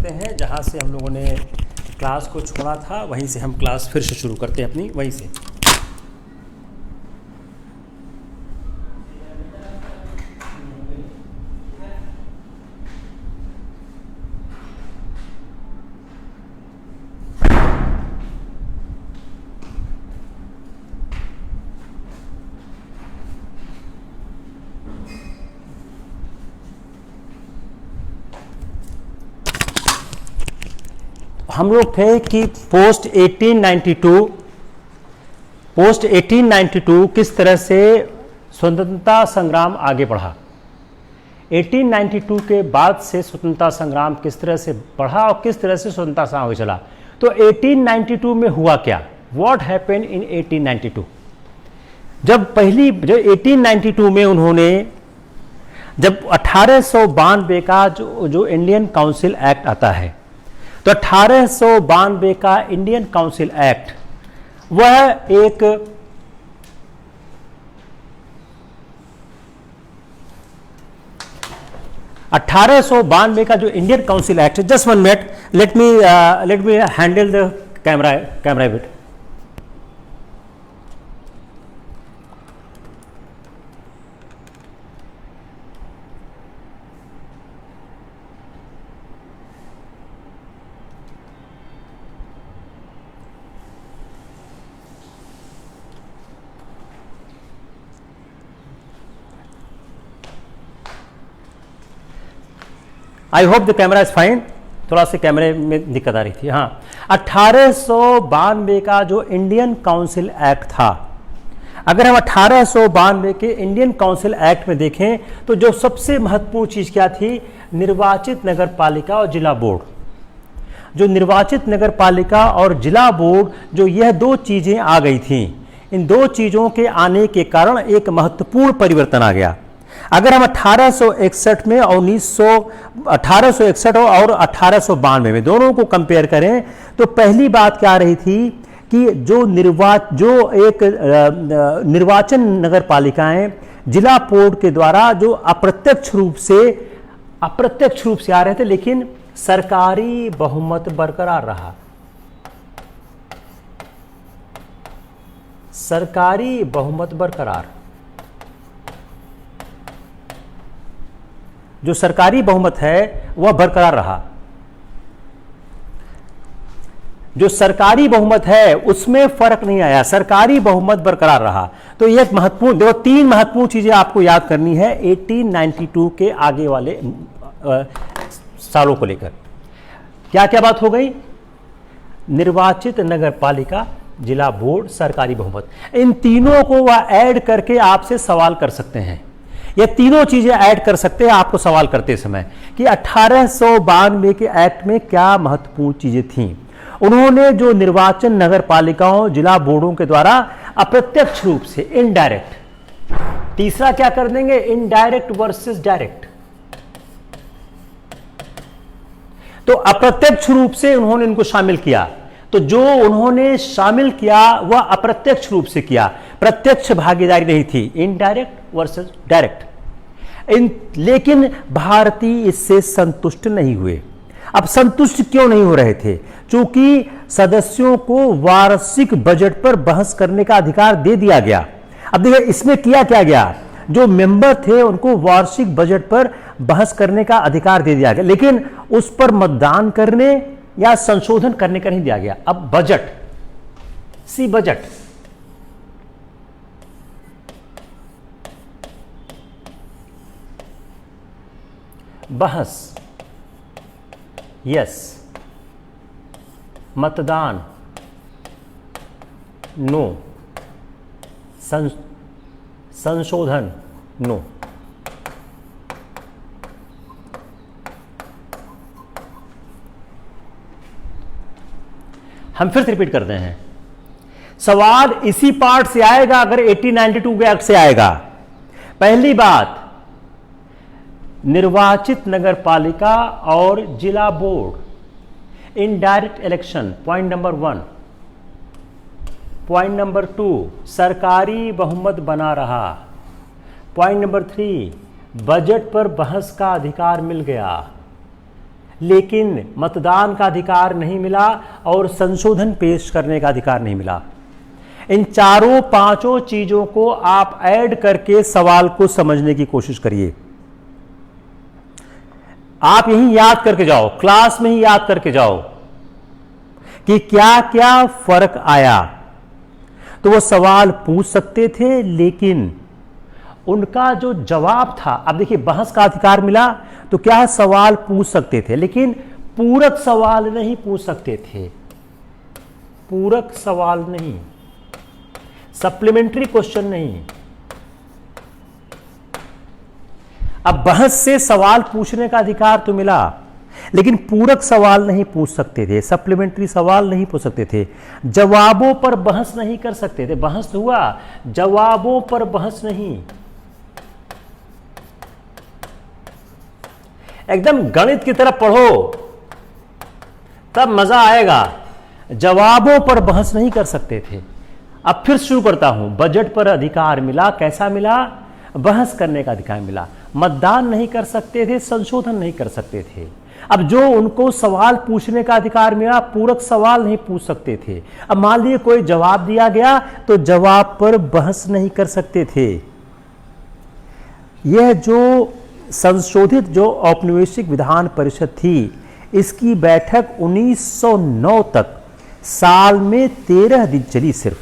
करते हैं जहाँ से हम लोगों ने क्लास को छोड़ा था, वहीं से हम क्लास फिर से शुरू करते हैं अपनी, वहीं से। हम लोग थे कि पोस्ट 1892 किस तरह से स्वतंत्रता संग्राम आगे बढ़ा। 1892 के बाद से स्वतंत्रता संग्राम किस तरह से बढ़ा और किस तरह से स्वतंत्रता संग्राम आगे चला। तो 1892 में हुआ क्या, व्हाट हैपेंड इन 1892। जब 1892 में उन्होंने, जब 1892 का जो इंडियन काउंसिल एक्ट आता है, तो 1892 का इंडियन काउंसिल एक्ट वह एक का जो Indian council act, just 1 minute, let me handle the camera bit. I hope the camera is fine. थोड़ा सा कैमरे में दिक्कत आ रही थी। हाँ, 1892 का जो इंडियन काउंसिल एक्ट था, अगर हम 1892 के इंडियन काउंसिल एक्ट में देखें तो जो सबसे महत्वपूर्ण चीज क्या थी, निर्वाचित नगर पालिका और जिला बोर्ड। जो निर्वाचित नगर पालिका और जिला बोर्ड, जो यह दो चीजें आ गई थी, इन दो चीजों के आने के कारण एक महत्वपूर्ण परिवर्तन आ गया। अगर हम 1861 में और 1861 और 1892 में दोनों को कंपेयर करें तो पहली बात क्या रही थी कि जो निर्वाचन नगर पालिकाएं जिला बोर्ड के द्वारा जो अप्रत्यक्ष रूप से आ रहे थे, लेकिन सरकारी बहुमत बरकरार रहा। सरकारी बहुमत बरकरार, जो सरकारी बहुमत है वह बरकरार रहा। जो सरकारी बहुमत है उसमें फर्क नहीं आया, सरकारी बहुमत बरकरार रहा। तो ये महत्वपूर्ण, देखो 3 महत्वपूर्ण चीजें आपको याद करनी है 1892 के आगे वाले सालों को लेकर। क्या क्या बात हो गई, निर्वाचित नगर पालिका, जिला बोर्ड, सरकारी बहुमत, इन तीनों को वह ऐड करके आपसे सवाल कर सकते हैं। ये तीनों चीजें ऐड कर सकते हैं आपको सवाल करते समय कि 1892 के एक्ट में क्या महत्वपूर्ण चीजें थीं। उन्होंने जो निर्वाचन नगर पालिकाओं, जिला बोर्डों के द्वारा अप्रत्यक्ष रूप से, इनडायरेक्ट, तीसरा क्या कर देंगे, इनडायरेक्ट वर्सेस डायरेक्ट। तो अप्रत्यक्ष रूप से उन्होंने इनको शामिल किया। तो जो उन्होंने शामिल किया वह अप्रत्यक्ष रूप से किया, प्रत्यक्ष भागीदारी नहीं थी, इनडायरेक्ट वर्सेस डायरेक्ट। लेकिन भारतीय इससे संतुष्ट नहीं हुए। अब संतुष्ट क्यों नहीं हो रहे थे, क्योंकि सदस्यों को वार्षिक बजट पर बहस करने का अधिकार दे दिया गया। अब देखिए इसमें किया क्या गया, जो मेंबर थे उनको वार्षिक बजट पर बहस करने का अधिकार दे दिया गया, लेकिन उस पर मतदान करने या संशोधन करने का नहीं दिया गया। अब बजट, बजट, बहस, यस, मतदान, नो, संशोधन, नो। हम फिर से रिपीट करते हैं, सवाल इसी पार्ट से आएगा अगर 1892 के एक्ट से आएगा। पहली बात, निर्वाचित नगर पालिका और जिला board, indirect election, point number 1। Point number 2, सरकारी बहुमत बना रहा। पॉइंट नंबर 3, बजट पर बहस का अधिकार मिल गया। लेकिन मतदान का अधिकार नहीं मिला और संशोधन पेश करने का अधिकार नहीं मिला। इन चारों पांचों चीजों को आप ऐड करके सवाल को समझने की कोशिश करिए। आप यही याद करके जाओ, क्लास में ही याद करके जाओ कि क्या क्या फर्क आया। तो वो सवाल पूछ सकते थे, लेकिन उनका जो जवाब था, अब देखिए बहस का अधिकार मिला तो क्या सवाल पूछ सकते थे, लेकिन पूरक सवाल नहीं पूछ सकते थे। पूरक सवाल नहीं, सप्लीमेंट्री क्वेश्चन नहीं। अब बहस से सवाल पूछने का अधिकार तो मिला, लेकिन पूरक सवाल नहीं पूछ सकते थे, सप्लीमेंट्री सवाल नहीं पूछ सकते थे, जवाबों पर बहस नहीं कर सकते थे। बहस तो हुआ, जवाबों पर बहस नहीं। एकदम गणित की तरफ पढ़ो, तब मजा आएगा। जवाबों पर बहस नहीं कर सकते थे। अब फिर शुरू करता हूं। बजट पर अधिकार मिला, कैसा मिला? बहस करने का अधिकार मिला। मतदान नहीं कर सकते थे, संशोधन नहीं कर सकते थे। अब जो उनको सवाल पूछने का अधिकार मिला, पूरक सवाल नहीं पूछ सकते थे। अब मान लीजिए कोई जवाब दिया गया तो जवाब पर बहस नहीं कर सकते थे। यह जो संशोधित जो औपनिवेशिक विधान परिषद थी, इसकी बैठक 1909 तक साल में 13 दिन चली सिर्फ।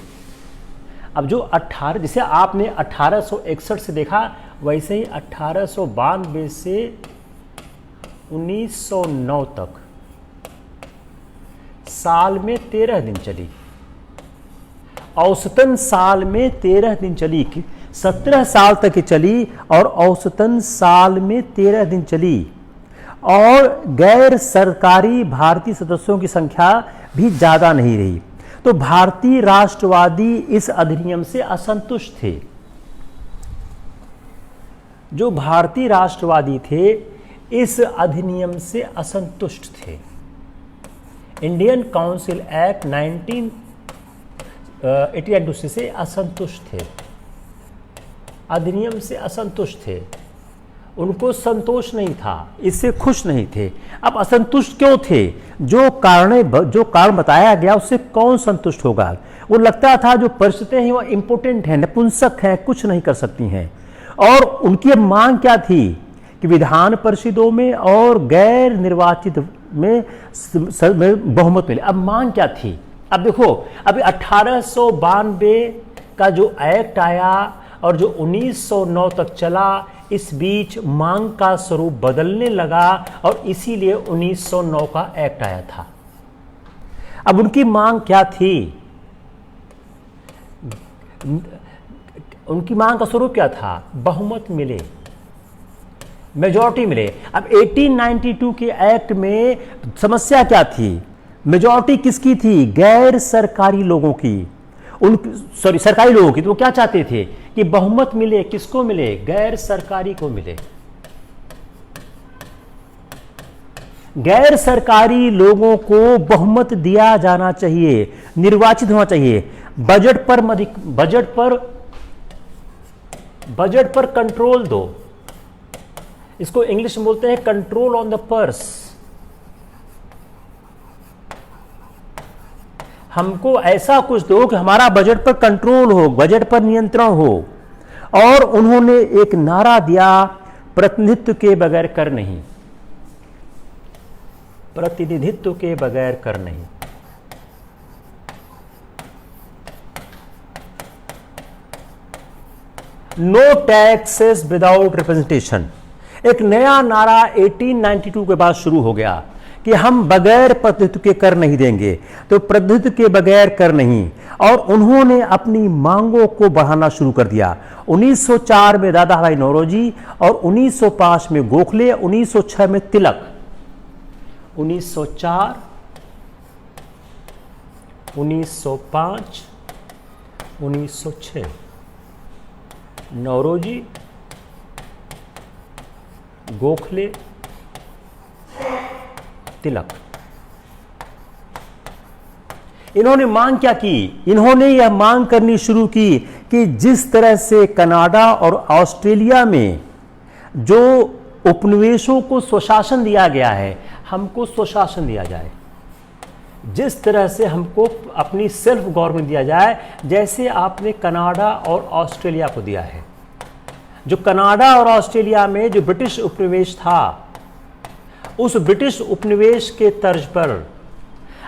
अब जो 18, जिसे आपने 1861 से देखा, वैसे ही 1892 से 1909 तक साल में 13 दिन चली। औसतन साल में 13 दिन चली, 17 साल तक चली और औसतन साल में 13 दिन चली। और गैर सरकारी भारतीय सदस्यों की संख्या भी ज्यादा नहीं रही। तो भारतीय राष्ट्रवादी इस अधिनियम से असंतुष्ट थे। जो भारतीय राष्ट्रवादी थे इस अधिनियम से असंतुष्ट थे। इंडियन काउंसिल एक्ट 1982 से असंतुष्ट थे, अधिनियम से असंतुष्ट थे। उनको संतोष नहीं था, इससे खुश नहीं थे। अब असंतुष्ट क्यों थे? जो कारण बताया गया उससे कौन संतुष्ट होगा? वो लगता था जो परिस्थितियां हैं वो इम्पोर्टेंट हैं, नपुंसक हैं, कुछ नहीं कर सकती हैं। और उनकी मांग क्या थी कि विधान परिषदों में और गैर निर्वाचित में बहुमत मिले। अब मांग क्या थी? अब देखो, अभी 1892 का जो एक्ट आया और जो 1909 तक चला, इस बीच मांग का स्वरूप बदलने लगा और इसीलिए 1909 का एक्ट आया था। अब उनकी मांग क्या थी? उनकी मांग का स्वरूप क्या था? बहुमत मिले, मेजॉरिटी मिले। अब 1892 के एक्ट में समस्या क्या थी? मेजॉरिटी किसकी थी? गैर सरकारी लोगों की, सरकारी लोगों की। तो वो क्या चाहते थे कि बहुमत मिले। किसको मिले? गैर सरकारी को मिले। गैर सरकारी लोगों को बहुमत दिया जाना चाहिए, निर्वाचित होना चाहिए। बजट पर कंट्रोल दो। इसको इंग्लिश में बोलते हैं कंट्रोल ऑन द पर्स। हमको ऐसा कुछ दो कि हमारा बजट पर कंट्रोल हो, बजट पर नियंत्रण हो। और उन्होंने एक नारा दिया, प्रतिनिधित्व के बगैर कर नहीं। प्रतिनिधित्व के बगैर कर नहीं। No taxes without representation. एक नया नारा 1892 के बाद शुरू हो गया कि हम बगैर प्रतिनिधित्व के कर नहीं देंगे। तो प्रतिनिधित्व के बगैर कर नहीं। और उन्होंने अपनी मांगों को बढ़ाना शुरू कर दिया। 1904 में दादाभाई नौरोजी और 1905 में गोखले, 1906 में तिलक। 1904, 1905, 1906 नौरोजी, गोखले, तिलक। इन्होंने मांग क्या की? इन्होंने यह मांग करनी शुरू की कि जिस तरह से कनाडा और ऑस्ट्रेलिया में जो उपनिवेशों को स्वशासन दिया गया है, हमको स्वशासन दिया जाए, जिस तरह से हमको अपनी सेल्फ गवर्नमेंट दिया जाए, जैसे आपने कनाडा और ऑस्ट्रेलिया को दिया है। जो कनाडा और ऑस्ट्रेलिया में जो ब्रिटिश उपनिवेश था, उस ब्रिटिश उपनिवेश के तर्ज पर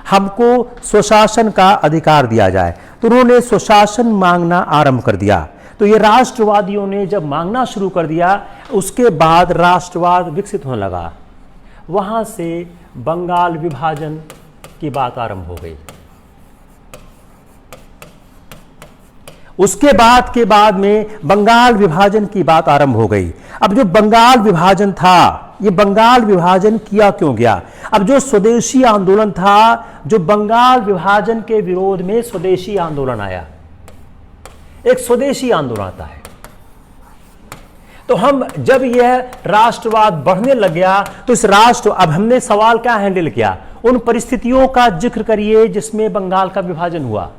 हमको स्वशासन का अधिकार दिया जाए। तो उन्होंने स्वशासन मांगना आरंभ कर दिया। तो ये राष्ट्रवादियों ने जब मांगना शुरू कर दिया, उसके बाद राष्ट्रवाद विकसित होने लगा। वहां से बंगाल विभाजन की बात आरंभ हो गई। उसके बाद में बंगाल विभाजन की बात आरंभ हो गई। अब जो बंगाल विभाजन था, ये बंगाल विभाजन किया क्यों गया? अब जो स्वदेशी आंदोलन था, जो बंगाल विभाजन के विरोध में स्वदेशी आंदोलन आया, एक स्वदेशी आंदोलन आता है। तो हम जब यह राष्ट्रवाद बढ़ने लग गया, तो इस राष्ट्र, अब हमने सवाल क्या हैंडल किया? उन परिस्थितियों का जिक्र करिए जिसमें बंगाल का विभाजन हुआ,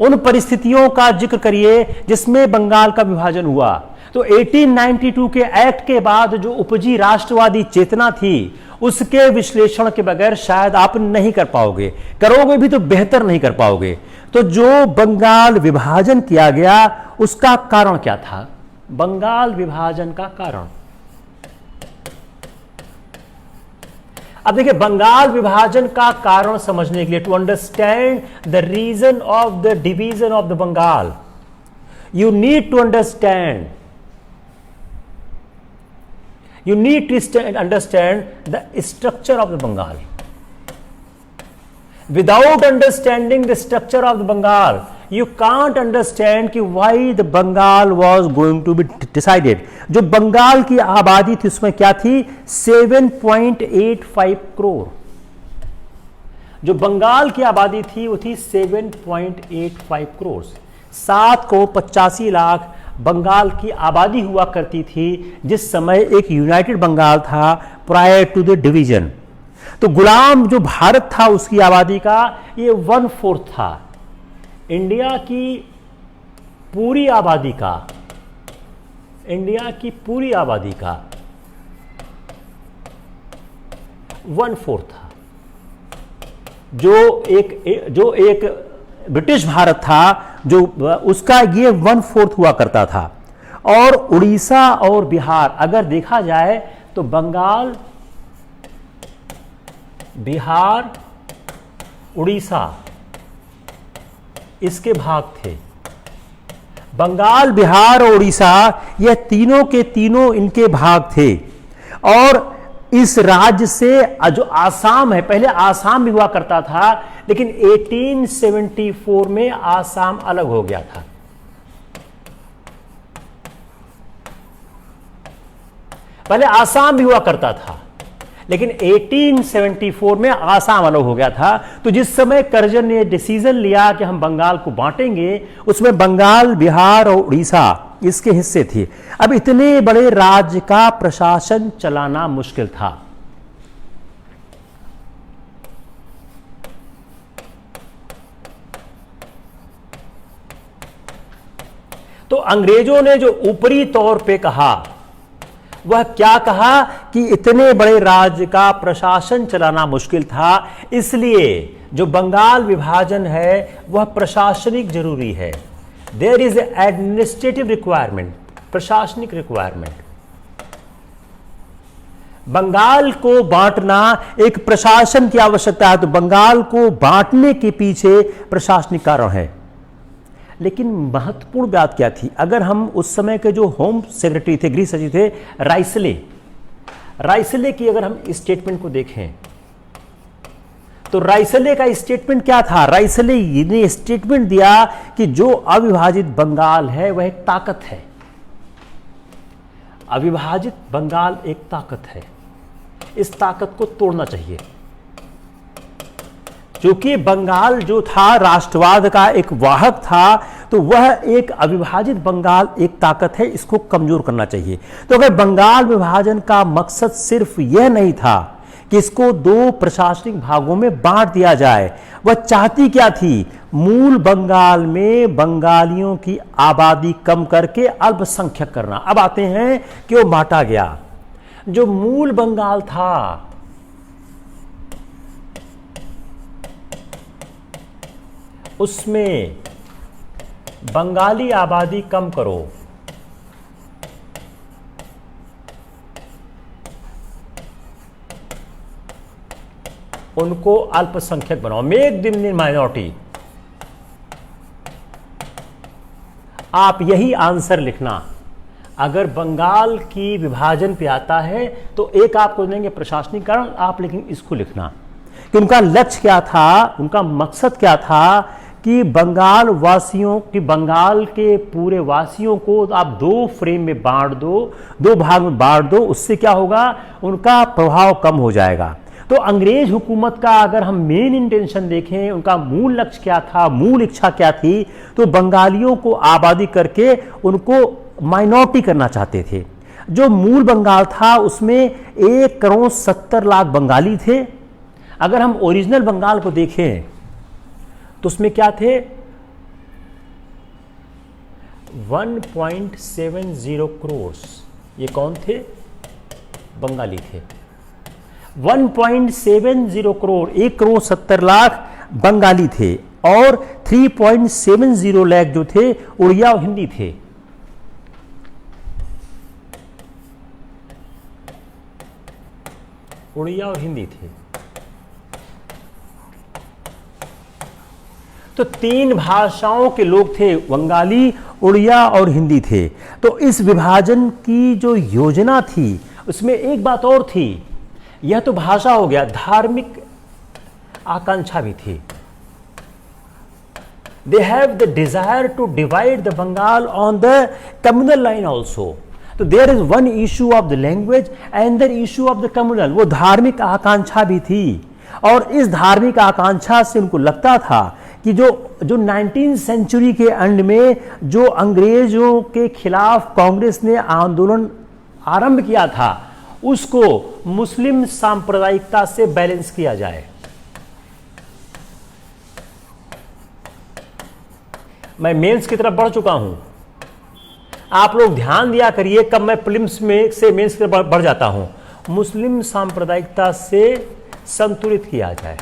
उन परिस्थितियों का जिक्र करिए जिसमें बंगाल का विभाजन हुआ। तो 1892 के एक्ट के बाद जो उपजी राष्ट्रवादी चेतना थी, उसके विश्लेषण के बगैर शायद आप नहीं कर पाओगे, करोगे भी तो बेहतर नहीं कर पाओगे। तो जो बंगाल विभाजन किया गया, उसका कारण क्या था? बंगाल विभाजन का कारण, अब देखिए, बंगाल विभाजन का कारण समझने के लिए, to understand the reason of the division of the Bengal, you need to understand the structure of the Bengal. Without understanding the structure of the Bengal, you can't understand कि why the Bengal was going to be decided. जो बंगाल की आबादी थी उसमें क्या थी? 7.85 करोड़। जो बंगाल की आबादी थी वो थी 7.85 करोड़। 7,85,00,000 बंगाल की आबादी हुआ करती थी जिस समय एक यूनाइटेड बंगाल था प्रायर टू द डिवीजन। तो गुलाम जो भारत था उसकी आबादी का ये 1/4 था। इंडिया की पूरी आबादी का 1/4 था। जो एक ब्रिटिश भारत था, जो उसका ये 1/4 हुआ करता था। और उड़ीसा और बिहार अगर देखा जाए तो बंगाल, बिहार, उड़ीसा इसके भाग थे। बंगाल, बिहार और उड़ीसा ये तीनों के तीनों इनके भाग थे। और इस राज्य से जो आसाम है, पहले आसाम भी हुआ करता था, लेकिन 1874 में आसाम अलग हो गया था। पहले आसाम भी हुआ करता था, लेकिन 1874 में आसाम अलग हो गया था। तो जिस समय कर्जन ने डिसीजन लिया कि हम बंगाल को बांटेंगे, उसमें बंगाल, बिहार और उड़ीसा इसके हिस्से थे। अब इतने बड़े राज्य का प्रशासन चलाना मुश्किल था। तो अंग्रेजों ने जो ऊपरी तौर पे कहा, वह क्या कहा कि इतने बड़े राज्य का प्रशासन चलाना मुश्किल था, इसलिए जो बंगाल विभाजन है वह प्रशासनिक जरूरी है। देयर इज एडमिनिस्ट्रेटिव रिक्वायरमेंट, प्रशासनिक रिक्वायरमेंट। बंगाल को बांटना एक प्रशासन की आवश्यकता है, तो बंगाल को बांटने के पीछे प्रशासनिक कारण है। लेकिन महत्वपूर्ण बात क्या थी? अगर हम उस समय के जो होम सेक्रेटरी थे, गृह सचिव थे, राइसले की अगर हम स्टेटमेंट को देखें तो राइसले का स्टेटमेंट क्या था? राइसले ने स्टेटमेंट दिया कि जो अविभाजित बंगाल है वह एक ताकत है। अविभाजित बंगाल एक ताकत है, इस ताकत को तोड़ना चाहिए। क्योंकि बंगाल जो था राष्ट्रवाद का एक वाहक था, तो वह एक अविभाजित बंगाल एक ताकत है, इसको कमजोर करना चाहिए। तो अगर बंगाल विभाजन का मकसद सिर्फ यह नहीं था कि इसको दो प्रशासनिक भागों में बांट दिया जाए, वह चाहती क्या थी? मूल बंगाल में बंगालियों की आबादी कम करके अल्पसंख्यक करना। अब आते हैं कि वो बांटा गया। जो मूल बंगाल था उसमें बंगाली आबादी कम करो, उनको अल्पसंख्यक बनाओ, मेक देम इन माइनॉरिटी। आप यही आंसर लिखना। अगर बंगाल की विभाजन पे आता है तो एक आपको देंगे प्रशासनिक कारण, आप लेकिन इसको लिखना कि उनका लक्ष्य क्या था, उनका मकसद क्या था कि बंगाल वासियों की, बंगाल के पूरे वासियों को आप दो फ्रेम में बांट दो, दो भाग में बांट दो। उससे क्या होगा, उनका प्रभाव कम हो जाएगा। तो अंग्रेज हुकूमत का अगर हम मेन इंटेंशन देखें, उनका मूल लक्ष्य क्या था, मूल इच्छा क्या थी, तो बंगालियों को आबादी करके उनको माइनॉरिटी करना चाहते थे। जो मूल बंगाल था उसमें 1,70,00,000 बंगाली थे। अगर हम ओरिजिनल बंगाल को देखें तो उसमें क्या थे, 1.70 करोड़। ये कौन थे, बंगाली थे। 1.70 करोड़, 1,70,00,000 बंगाली थे और 3.70 लाख जो थे उड़िया और हिंदी थे। उड़िया और हिंदी थे। तो तीन भाषाओं के लोग थे, बंगाली, उड़िया और हिंदी थे। तो इस विभाजन की जो योजना थी उसमें एक बात और थी, यह तो भाषा हो गया, धार्मिक आकांक्षा भी थी। They have the desire to divide the Bengal on the communal line also. तो there is one issue of the language and the issue of the communal. वो धार्मिक आकांक्षा भी थी और इस धार्मिक आकांक्षा से उनको लगता था कि जो 19वीं सेंचुरी के एंड में जो अंग्रेजों के खिलाफ कांग्रेस ने आंदोलन आरंभ किया था उसको मुस्लिम सांप्रदायिकता से बैलेंस किया जाए। मैं मेंस की तरफ बढ़ चुका हूं, आप लोग ध्यान दिया करिए कब मैं प्रीलिम्स में से मेंस की तरफ बढ़ जाता हूं। मुस्लिम सांप्रदायिकता से संतुलित किया जाए।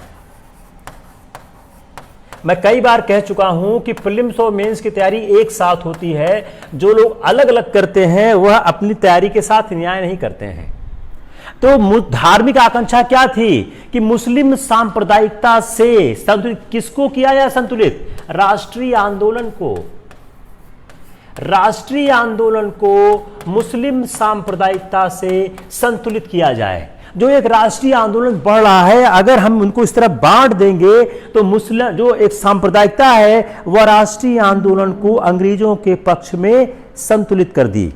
मैं कई बार कह चुका हूं कि प्रीलिम्स और मेंस की तैयारी एक साथ होती है। जो लोग अलग अलग करते हैं वह अपनी तैयारी के साथ न्याय नहीं करते हैं। तो धार्मिक आकांक्षा क्या थी कि मुस्लिम सांप्रदायिकता से संतुलित, किसको किया जाए संतुलित, राष्ट्रीय आंदोलन को। राष्ट्रीय आंदोलन को मुस्लिम सांप्रदायिकता से संतुलित किया जाए। जो एक राष्ट्रीय आंदोलन बढ़ रहा है, अगर हम उनको इस तरह बांट देंगे तो मुस्लिम जो एक सांप्रदायिकता है वह राष्ट्रीय आंदोलन को अंग्रेजों के पक्ष में संतुलित कर दी।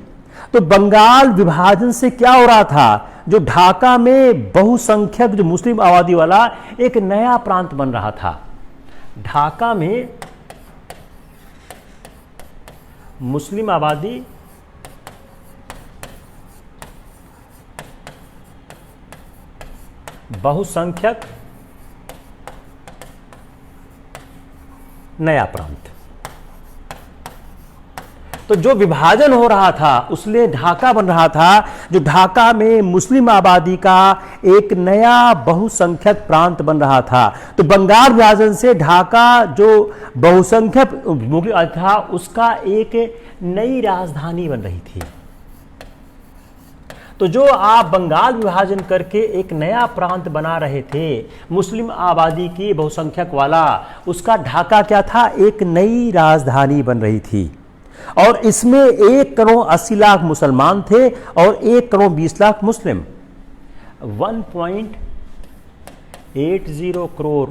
तो बंगाल विभाजन से क्या हो रहा था, जो ढाका में बहुसंख्यक जो मुस्लिम आबादी वाला एक नया प्रांत बन रहा था। ढाका में मुस्लिम आबादी बहुसंख्यक नया प्रांत। तो जो विभाजन हो रहा था उसमें ढाका बन रहा था, जो ढाका में मुस्लिम आबादी का एक नया बहुसंख्यक प्रांत बन रहा था। तो बंगाल विभाजन से ढाका जो बहुसंख्यक था उसका एक नई राजधानी बन रही थी। तो जो आप बंगाल विभाजन करके एक नया प्रांत बना रहे थे मुस्लिम आबादी की बहुसंख्यक वाला, उसका ढाका क्या था, एक नई राजधानी बन रही थी। और इसमें 1,80,00,000 मुसलमान थे और 1,20,00,000 मुस्लिम। 1.80 करोड़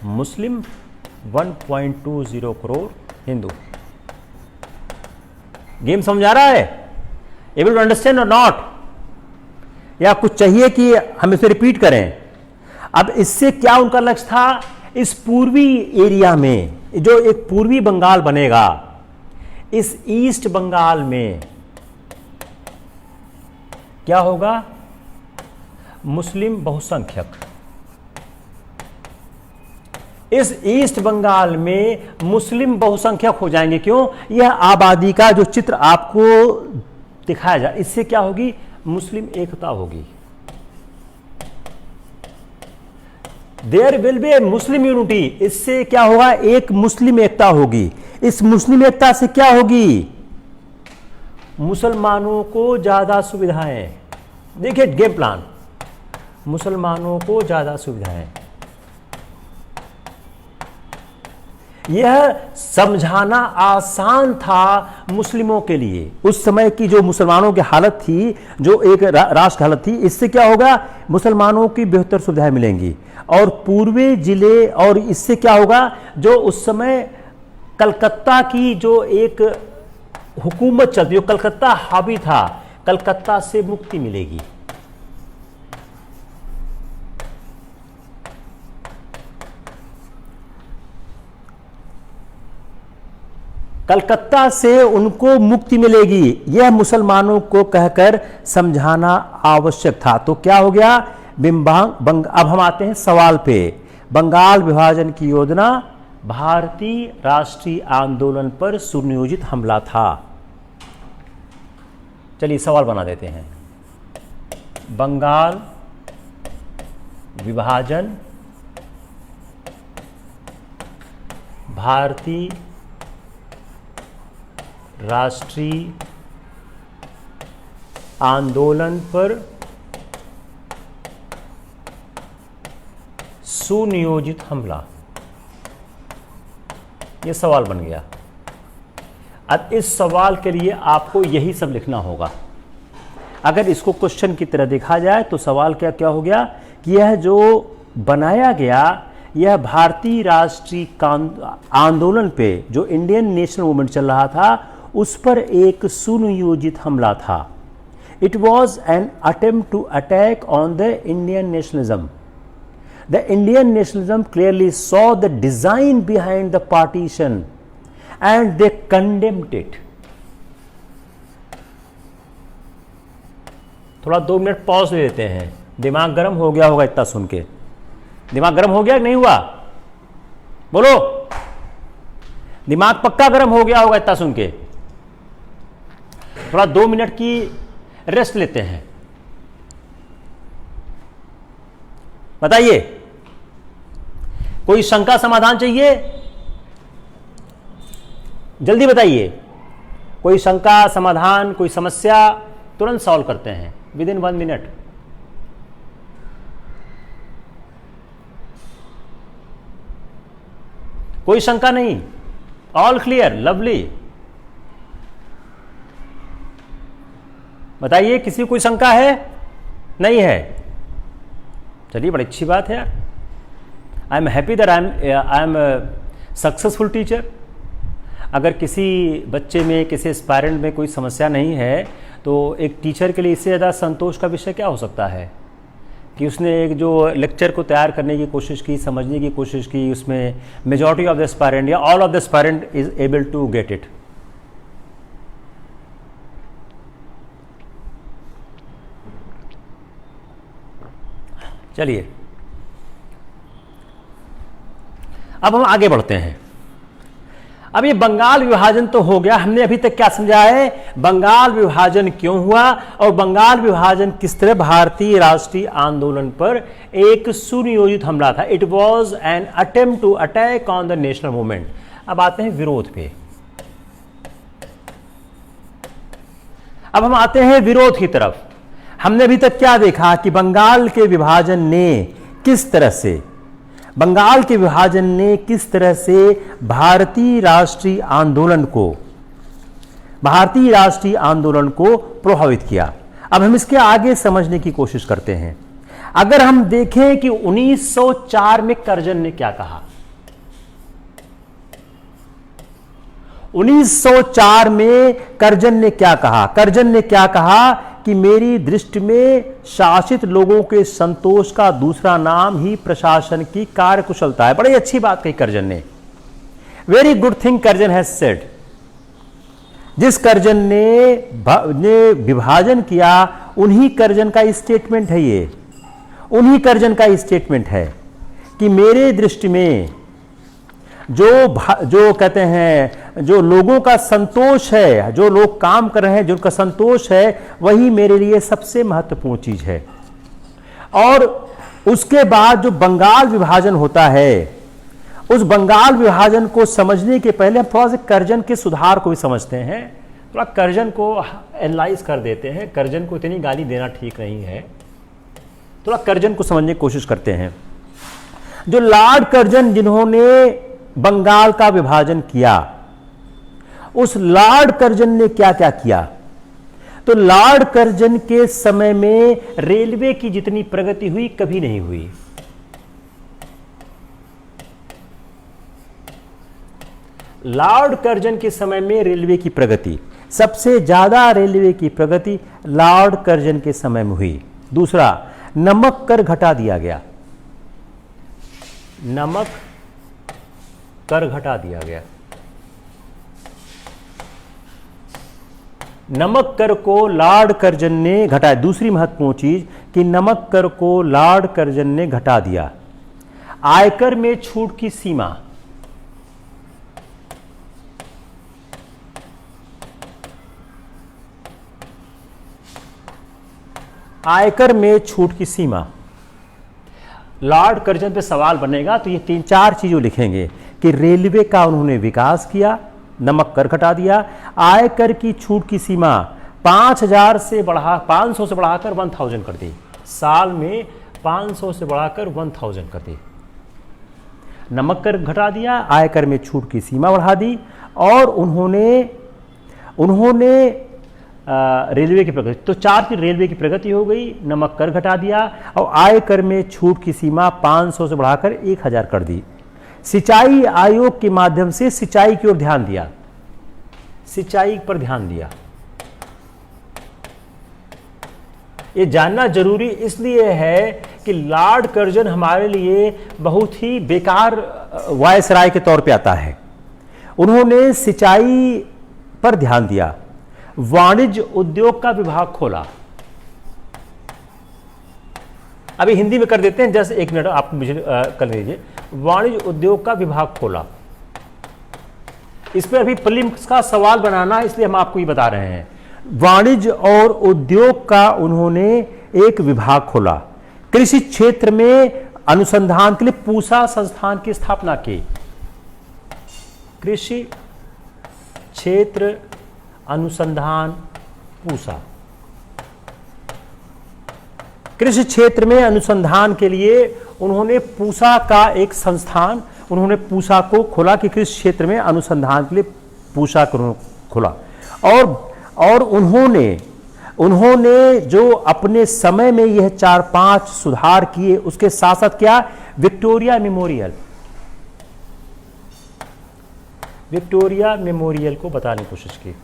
मुस्लिम, 1.20 करोड़ हिंदू। गेम समझ आ रहा है? एबल टू अंडरस्टैंड और नॉट? या कुछ चाहिए कि हम इसे रिपीट करें? अब इससे क्या उनका लक्ष्य था, इस पूर्वी एरिया में जो एक पूर्वी बंगाल बनेगा, इस ईस्ट बंगाल में क्या होगा, मुस्लिम बहुसंख्यक। इस ईस्ट बंगाल में मुस्लिम बहुसंख्यक हो जाएंगे। क्यों? यह आबादी का जो चित्र आपको दिखाया जाए, इससे क्या होगी, मुस्लिम एकता होगी। There will be a Muslim unity, इससे क्या होगा, एक मुस्लिम एकता होगी। इस मुस्लिम एकता से क्या होगी, मुसलमानों को ज्यादा सुविधाएं। देखिए गेम प्लान, मुसलमानों को ज्यादा सुविधाएं। यह समझाना आसान था मुस्लिमों के लिए। उस समय की जो मुसलमानों की हालत थी, जो एक राष्ट्र हालत थी, इससे क्या होगा, मुसलमानों की बेहतर सुविधाएं मिलेंगी। और पूर्वी जिले, और इससे क्या होगा, जो उस समय कलकत्ता की जो एक हुकूमत चलती, जो कलकत्ता हावी था, कलकत्ता से मुक्ति मिलेगी। कलकत्ता से उनको मुक्ति मिलेगी, यह मुसलमानों को कहकर समझाना आवश्यक था। तो क्या हो गया, अब हम आते हैं सवाल पे। बंगाल विभाजन की योजना भारतीय राष्ट्रीय आंदोलन पर सुनियोजित हमला था। चलिए सवाल बना देते हैं। बंगाल विभाजन भारतीय राष्ट्रीय आंदोलन पर सुनियोजित हमला, यह सवाल बन गया। अब इस सवाल के लिए आपको यही सब लिखना होगा। अगर इसको क्वेश्चन की तरह देखा जाए तो सवाल क्या क्या हो गया कि यह जो बनाया गया, यह भारतीय राष्ट्रीय आंदोलन पे, जो इंडियन नेशनल मूवमेंट चल रहा था, उस पर एक सुनियोजित हमला था। It was an attempt to attack on the Indian nationalism. The Indian nationalism clearly saw the design behind the partition and they condemned it. थोड़ा 2 मिनट पॉज ले लेते हैं। दिमाग गर्म हो गया होगा इतना सुन के। दिमाग गर्म हो गया कि नहीं हुआ, बोलो। दिमाग पक्का गर्म हो गया होगा इतना सुन के। थोड़ा 2 मिनट की रेस्ट लेते हैं। बताइए, कोई शंका समाधान चाहिए, जल्दी बताइए। कोई शंका समाधान, कोई समस्या, तुरंत सॉल्व करते हैं विद इन 1 मिनट। कोई शंका नहीं, ऑल क्लियर, लवली। बताइए, किसी को कोई शंका है? नहीं है? चलिए, बड़ी अच्छी बात है यार। I am happy that I am successful teacher. अगर किसी बच्चे में, किसी एस्पायरेंट में कोई समस्या नहीं है, तो एक टीचर के लिए इससे ज़्यादा संतोष का विषय क्या हो सकता है कि उसने एक जो लेक्चर को तैयार करने की कोशिश की, समझने की कोशिश की, उसमें मेजॉरिटी ऑफ द एस्पायरेंट या all of the aspirant is able to get it. चलिए, अब हम आगे बढ़ते हैं। अब ये बंगाल विभाजन तो हो गया। हमने अभी तक क्या समझा है, बंगाल विभाजन क्यों हुआ और बंगाल विभाजन किस तरह भारतीय राष्ट्रीय आंदोलन पर एक सुनियोजित हमला था। It was an attempt to attack on the national movement. अब आते हैं विरोध पे। अब हम आते हैं विरोध की तरफ। हमने अभी तक क्या देखा कि बंगाल के विभाजन ने किस तरह से, बंगाल के विभाजन ने किस तरह से भारतीय राष्ट्रीय आंदोलन को प्रभावित किया। अब हम इसके आगे समझने की कोशिश करते हैं। अगर हम देखें कि 1904 में कर्जन ने क्या कहा, 1904 में कर्जन ने क्या कहा, कर्जन ने क्या कहा कि मेरी दृष्टि में शासित लोगों के संतोष का दूसरा नाम ही प्रशासन की कार्यकुशलता है। बड़ी अच्छी बात कही कर्जन ने। Very good thing Curzon has said. जिस कर्जन ने विभाजन किया, उन्हीं कर्जन का स्टेटमेंट है ये, उन्हीं कर्जन का स्टेटमेंट है कि मेरे दृष्टि में जो कहते हैं, जो लोगों का संतोष है, जो लोग काम कर रहे हैं, जिनका संतोष है, वही मेरे लिए सबसे महत्वपूर्ण चीज है। और उसके बाद जो बंगाल विभाजन होता है, उस बंगाल विभाजन को समझने के पहले हम थोड़ा सा कर्जन के सुधार को भी समझते हैं, थोड़ा कर्जन को एनालाइज कर देते हैं। कर्जन को इतनी गाली देना ठीक नहीं है, थोड़ा कर्जन को समझने की कोशिश करते हैं। जो लॉर्ड कर्जन जिन्होंने बंगाल का विभाजन किया, उस लॉर्ड कर्जन ने क्या क्या किया? तो लॉर्ड कर्जन के समय में रेलवे की जितनी प्रगति हुई कभी नहीं हुई। लॉर्ड कर्जन के समय में रेलवे की प्रगति, सबसे ज्यादा रेलवे की प्रगति लॉर्ड कर्जन के समय में हुई। दूसरा, नमक कर घटा दिया गया, नमक कर घटा दिया गया। नमक कर को लॉर्ड कर्जन ने घटाया। दूसरी महत्वपूर्ण चीज कि नमक कर को लॉर्ड कर्जन ने घटा दिया। आयकर में छूट की सीमा, आयकर में छूट की सीमा, लॉर्ड कर्जन पे सवाल बनेगा तो ये 3-4 चीजों लिखेंगे कि रेलवे का उन्होंने विकास किया, नमक कर घटा दिया, आयकर की छूट की सीमा 5,000 से 500 से बढ़ाकर 1000 कर दी, साल में 500 से बढ़ाकर 1000 कर दी। नमक कर घटा दिया, आयकर में छूट की सीमा बढ़ा दी, और उन्होंने रेलवे की प्रगति, तो 4 की रेलवे की प्रगति हो गई, नमक कर घटा दिया और आयकर में छूट की सीमा 500 से बढ़ाकर 1000 कर दी। सिंचाई आयोग के माध्यम से सिंचाई की ओर ध्यान दिया, सिंचाई पर ध्यान दिया। ये जानना जरूरी इसलिए है कि लॉर्ड कर्जन हमारे लिए बहुत ही बेकार वायसराय के तौर पे आता है। उन्होंने सिंचाई पर ध्यान दिया, वाणिज्य उद्योग का विभाग खोला। अभी हिंदी में कर देते हैं, जस्ट 1 मिनट आप मुझे कर लीजिए। वाणिज्य उद्योग का विभाग खोला। इस पर अभी प्रीलिम्स का सवाल बनाना, इसलिए हम आपको ये बता रहे हैं। वाणिज्य और उद्योग का उन्होंने एक विभाग खोला। कृषि क्षेत्र में अनुसंधान के लिए पूसा संस्थान की स्थापना की। कृषि क्षेत्र अनुसंधान पूसा, कृषि क्षेत्र में अनुसंधान के लिए उन्होंने पूसा का एक संस्थान, उन्होंने पूसा को खोला कि कृषि क्षेत्र में अनुसंधान के लिए पूसा को खोला। और उन्होंने जो अपने समय में यह 4-5 सुधार किए, उसके साथ साथ क्या, विक्टोरिया मेमोरियल को बताने की कोशिश की।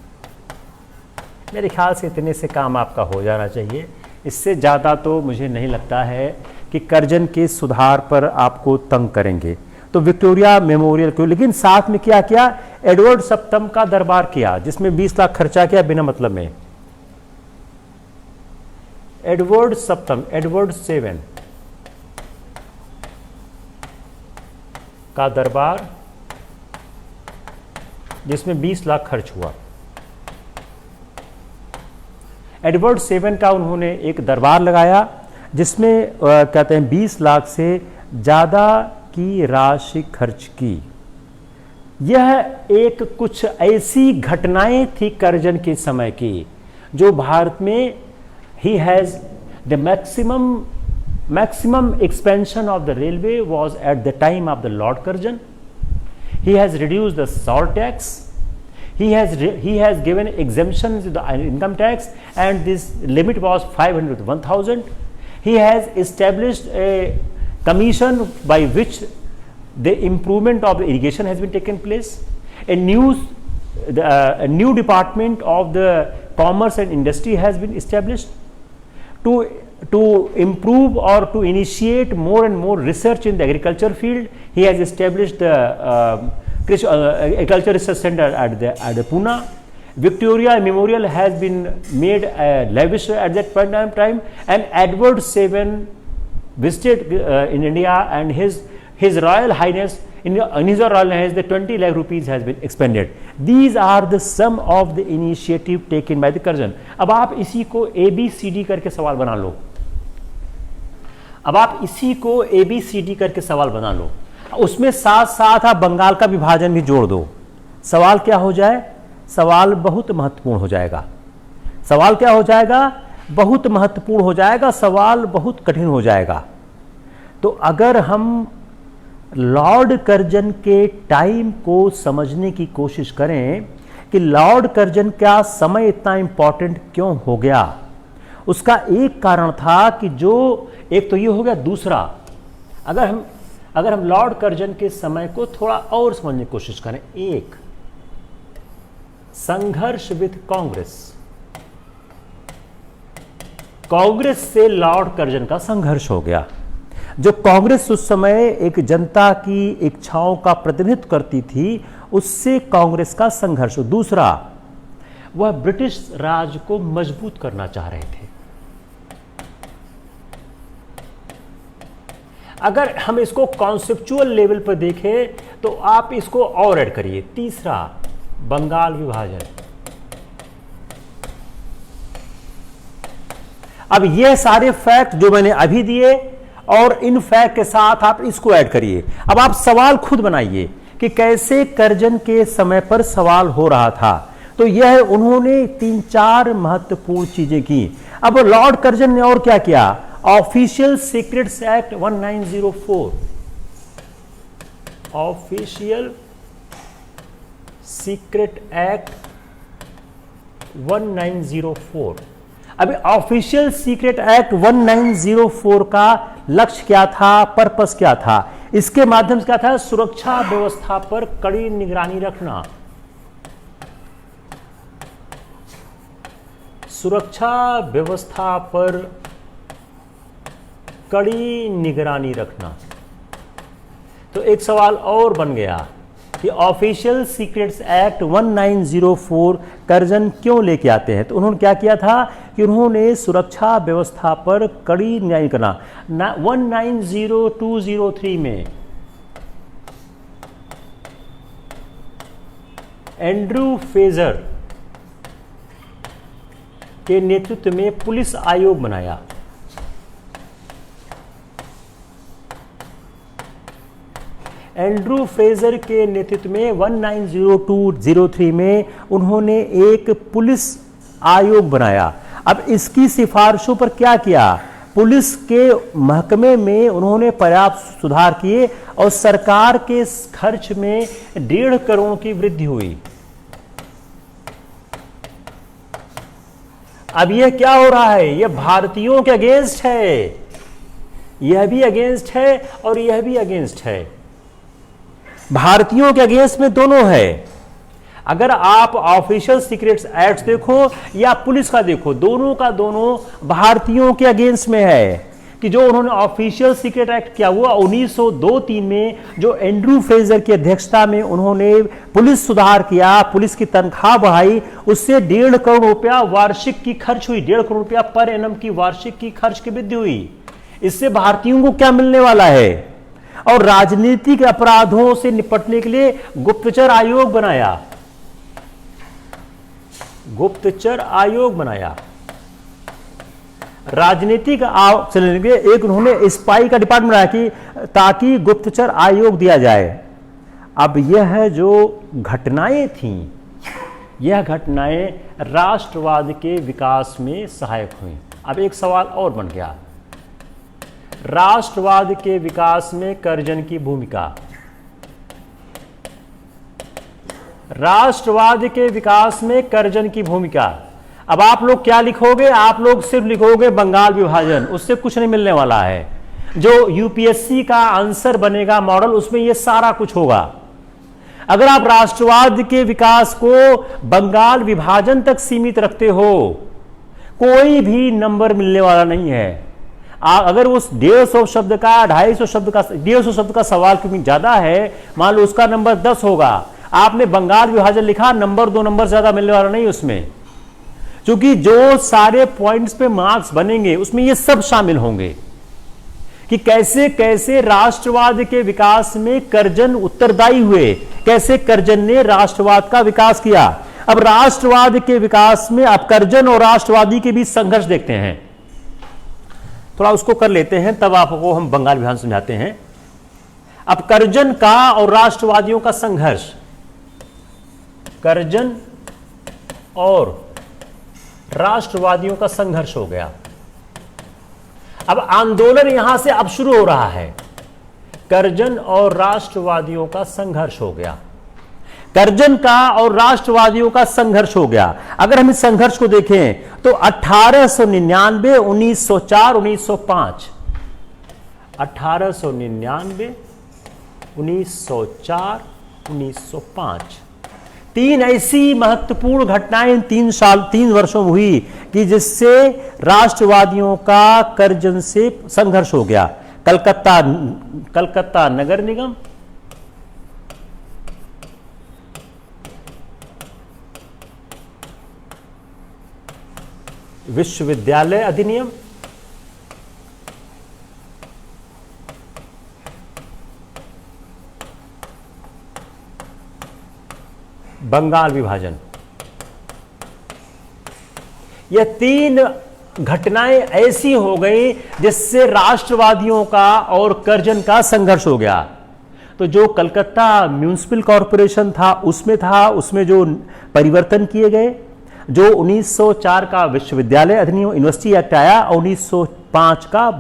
मेरे ख्याल से इतने से काम आपका हो जाना चाहिए। इससे ज़्यादा तो मुझे नहीं लगता है कि कर्जन के सुधार पर आपको तंग करेंगे। तो विक्टोरिया मेमोरियल को, लेकिन साथ में क्या किया, एडवर्ड सप्तम का दरबार किया, जिसमें 20 लाख खर्चा किया बिना मतलब में। एडवर्ड 7 का दरबार, जिसमें 20 लाख खर्च हुआ। एडवर्ड 7 का उन्होंने एक दरबार लगाया, जिसमें कहते हैं 20 लाख से ज़्यादा की राशि खर्च की। यह एक कुछ ऐसी घटनाएं थी कर्जन के समय की, जो भारत में he has the maximum expansion of the railway was at the time of the Lord Curzon. He has reduced the salt tax. He has given exemptions to the income tax, and this limit was 500 to 1000. He has established a commission by which the improvement of the irrigation has been taken place. A new department of the commerce and industry has been established to improve or to initiate more and more research in the agriculture field. He has established the agriculture research center at the Pune. Victoria Memorial has been made lavish at that point in time, and Edward VII visited in India, and his Royal Highness, in his Royal Highness, the 20 lakh rupees has been expended. These are the sum of the initiative taken by the Curzon. अब आप इसी को ABCD करके सवाल बना लो। अब आप इसी को ABCD करके सवाल बना लो, उसमें साथ साथ आप बंगाल का विभाजन भी जोड़ दो, सवाल क्या हो जाए? सवाल बहुत महत्वपूर्ण हो जाएगा। सवाल क्या हो जाएगा? बहुत महत्वपूर्ण हो जाएगा, सवाल बहुत कठिन हो जाएगा। तो अगर हम लॉर्ड कर्जन के टाइम को समझने की कोशिश करें कि लॉर्ड कर्जन का समय इतना इंपॉर्टेंट क्यों हो गया, उसका एक कारण था कि जो एक तो ये हो गया, दूसरा अगर हम लॉर्ड कर्जन के समय को थोड़ा और समझने की कोशिश करें, एक संघर्ष विद कांग्रेस से लॉर्ड कर्जन का संघर्ष हो गया। जो कांग्रेस उस समय एक जनता की इच्छाओं का प्रतिनिधित्व करती थी, उससे कांग्रेस का संघर्ष। दूसरा, वह ब्रिटिश राज को मजबूत करना चाह रहे थे। अगर हम इसको कॉन्सेप्चुअल लेवल पर देखें तो आप इसको और ऐड करिए। तीसरा, बंगाल विभाजन। अब ये सारे फैक्ट जो मैंने अभी दिए और इन फैक्ट के साथ आप इसको ऐड करिए। अब आप सवाल खुद बनाइए कि कैसे कर्जन के समय पर सवाल हो रहा था। तो यह उन्होंने 3-4 महत्वपूर्ण चीजें की। अब लॉर्ड कर्जन ने और क्या किया? Official secrets act 1904, official secret act 1904। अभी ऑफिशियल सीक्रेट एक्ट 1904 का लक्ष्य क्या था, पर्पस क्या था? इसके माध्यम से क्या था? सुरक्षा व्यवस्था पर कड़ी निगरानी रखना, सुरक्षा व्यवस्था पर कड़ी निगरानी रखना। तो एक सवाल और बन गया कि ऑफिशियल सीक्रेट्स एक्ट 1904 कर्जन क्यों लेके आते हैं? तो उन्होंने क्या किया था कि उन्होंने सुरक्षा व्यवस्था पर कड़ी निगरानी करना। 190203 में एंड्रू फ्रेजर के नेतृत्व में पुलिस आयोग बनाया। एंड्रू फ्रेजर के नेतृत्व में 190203 में उन्होंने एक पुलिस आयोग बनाया। अब इसकी सिफारिशों पर क्या किया? पुलिस के महकमे में उन्होंने पर्याप्त सुधार किए और सरकार के खर्च में 1.5 करोड़ की वृद्धि हुई। अब यह क्या हो रहा है? यह भारतीयों के अगेंस्ट है, यह भी अगेंस्ट है और यह भी अगेंस्ट है। भारतीयों के अगेंस्ट में दोनों है। अगर आप ऑफिशियल सीक्रेट्स एक्ट देखो या पुलिस का देखो, दोनों का दोनों भारतीयों के अगेंस्ट में है। कि जो उन्होंने ऑफिशियल सीक्रेट एक्ट किया हुआ 1902-03 में, जो एंड्रू फ्रेजर की अध्यक्षता में उन्होंने पुलिस सुधार किया, पुलिस की तनख्वाह बढ़ाई, उससे 1.5 करोड़ रुपया वार्षिक की खर्च हुई, 1.5 करोड़ रुपया पर एनम की वार्षिक की खर्च की वृद्धि हुई। इससे भारतीयों को क्या मिलने वाला है? और राजनीतिक अपराधों से निपटने के लिए गुप्तचर आयोग बनाया, गुप्तचर आयोग बनाया। राजनीतिक चलने के लिए एक उन्होंने स्पाई का डिपार्टमेंट बनाया कि ताकि गुप्तचर आयोग दिया जाए। अब यह जो घटनाएं थीं, यह घटनाएं राष्ट्रवाद के विकास में सहायक हुई। अब एक सवाल और बन गया, राष्ट्रवाद के विकास में कर्जन की भूमिका। राष्ट्रवाद के विकास में कर्जन की भूमिका। अब आप लोग क्या लिखोगे? आप लोग सिर्फ लिखोगे बंगाल विभाजन, उससे कुछ नहीं मिलने वाला है। जो यूपीएससी का आंसर बनेगा मॉडल, उसमें यह सारा कुछ होगा। अगर आप राष्ट्रवाद के विकास को बंगाल विभाजन तक सीमित रखते हो, कोई भी नंबर मिलने वाला नहीं है। अगर उस 150 शब्द का 250 शब्द का 150 शब्द का सवाल क्योंकि ज्यादा है, मान लो उसका नंबर 10 होगा, आपने बंगाल विभाजन लिखा, नंबर 2 नंबर ज्यादा मिलने वाला नहीं उसमें, क्योंकि जो सारे पॉइंट्स पे मार्क्स बनेंगे उसमें ये सब शामिल होंगे कि कैसे कैसे राष्ट्रवाद के विकास में कर्जन उत्तरदायी हुए, कैसे कर्जन ने राष्ट्रवाद का विकास किया। अब राष्ट्रवाद के विकास में आप कर्जन और राष्ट्रवादी के बीच संघर्ष देखते हैं। थोड़ा उसको कर लेते हैं, तब आपको हम बंगाल विभाजन समझाते हैं। अब कर्जन का और राष्ट्रवादियों का संघर्ष, कर्जन और राष्ट्रवादियों का संघर्ष हो गया। अब आंदोलन यहां से अब शुरू हो रहा है। कर्जन और राष्ट्रवादियों का संघर्ष हो गया, कर्जन का और राष्ट्रवादियों का संघर्ष हो गया। अगर हम इस संघर्ष को देखें तो 1899, 1904, 1905, 1899, 1904, 1905 तीन ऐसी महत्वपूर्ण घटनाएं 3 वर्षों में हुई कि जिससे राष्ट्रवादियों का कर्जन से संघर्ष हो गया। कलकत्ता नगर निगम, विश्वविद्यालय अधिनियम, बंगाल विभाजन। यह 3 घटनाएं ऐसी हो गई जिससे राष्ट्रवादियों का और कर्जन का संघर्ष हो गया। तो जो कलकत्ता म्युनिसिपल कॉरपोरेशन था उसमें जो परिवर्तन किए गए, जो 1904 का विश्वविद्यालय अधिनियम यूनिवर्सिटी एक्ट आया और 1905 का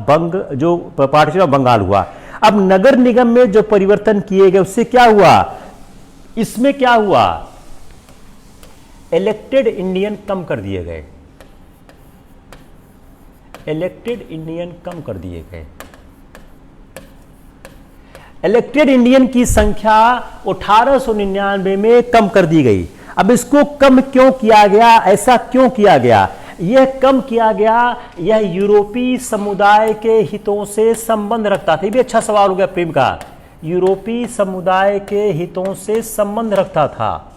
जो पार्टीशन ऑफ बंगाल हुआ। अब नगर निगम में जो परिवर्तन किए गए उससे क्या हुआ, इसमें क्या हुआ, इलेक्टेड इंडियन कम कर दिए गए, इलेक्टेड इंडियन कम कर दिए गए। इलेक्टेड इंडियन की संख्या 1899 में कम कर दी गई। अब इसको कम क्यों किया गया, ऐसा क्यों किया गया? यह कम किया गया, यह यूरोपीय समुदाय के हितों से संबंध रखता था। ये भी अच्छा सवाल हो गया प्रेम का। यूरोपीय समुदाय के हितों से संबंध रखता था।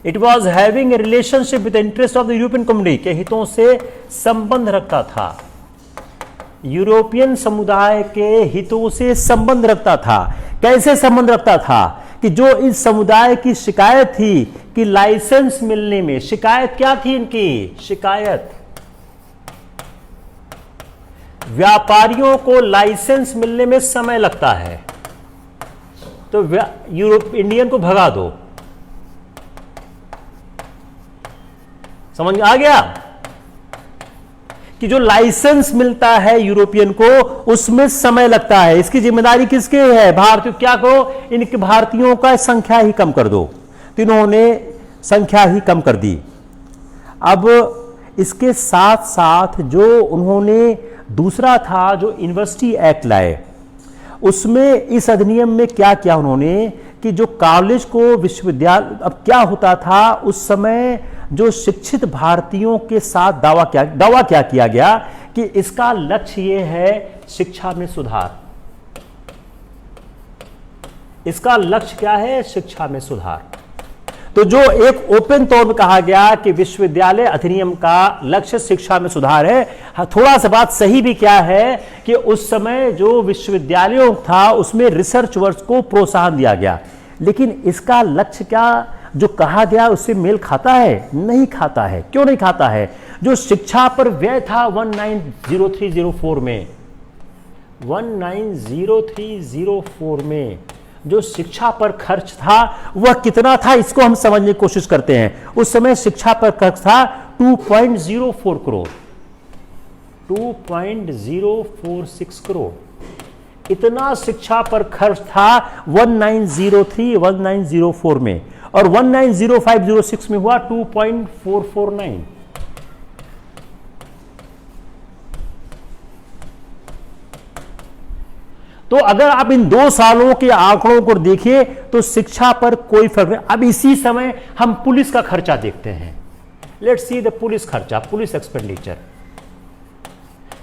It was having a relationship with interest of the European community, के हितों से संबंध रखता था। यूरोपियन समुदाय के हितों से संबंध रखता था। कैसे संबंध रखता था कि जो इस समुदाय की शिकायत थी कि लाइसेंस मिलने में, शिकायत क्या थी इनकी, शिकायत व्यापारियों को लाइसेंस मिलने में समय लगता है, तो यूरोप इंडियन को भगा दो। समझ आ गया कि जो लाइसेंस मिलता है यूरोपियन को उसमें समय लगता है। इसकी जिम्मेदारी किसके है, भारतीय। क्या करो, इनके भारतीयों का संख्या ही कम कर दो। तो इन्होंने संख्या ही कम कर दी। अब इसके साथ साथ जो उन्होंने दूसरा था, जो यूनिवर्सिटी एक्ट लाए, उसमें इस अधिनियम में क्या किया उन्होंने कि जो कॉलेज को विश्वविद्यालय, अब क्या होता था उस समय, जो शिक्षित भारतीयों के साथ दावा क्या किया गया कि इसका लक्ष्य यह है शिक्षा में सुधार। इसका लक्ष्य क्या है, शिक्षा में सुधार। तो जो एक ओपन तौर पर कहा गया कि विश्वविद्यालय अधिनियम का लक्ष्य शिक्षा में सुधार है। थोड़ा सा बात सही भी क्या है कि उस समय जो विश्वविद्यालयों था उसमें रिसर्च वर्क को प्रोत्साहन दिया गया, लेकिन इसका लक्ष्य क्या जो कहा गया उससे मेल खाता है, नहीं खाता है। क्यों नहीं खाता है? जो शिक्षा पर व्यय था 190304 में, 190304 में जो शिक्षा पर खर्च था वह कितना था, इसको हम समझने की कोशिश करते हैं। उस समय शिक्षा पर खर्च था 2.04 करोड़, 2.046 करोड़, इतना शिक्षा पर खर्च था 1903-1904 में। और 1905-06 में हुआ 2.449। तो अगर आप इन 2 सालों के आंकड़ों को देखिए तो शिक्षा पर कोई फर्क नहीं। अब इसी समय हम पुलिस का खर्चा देखते हैं। लेट्स सी द पुलिस खर्चा, पुलिस एक्सपेंडिचर,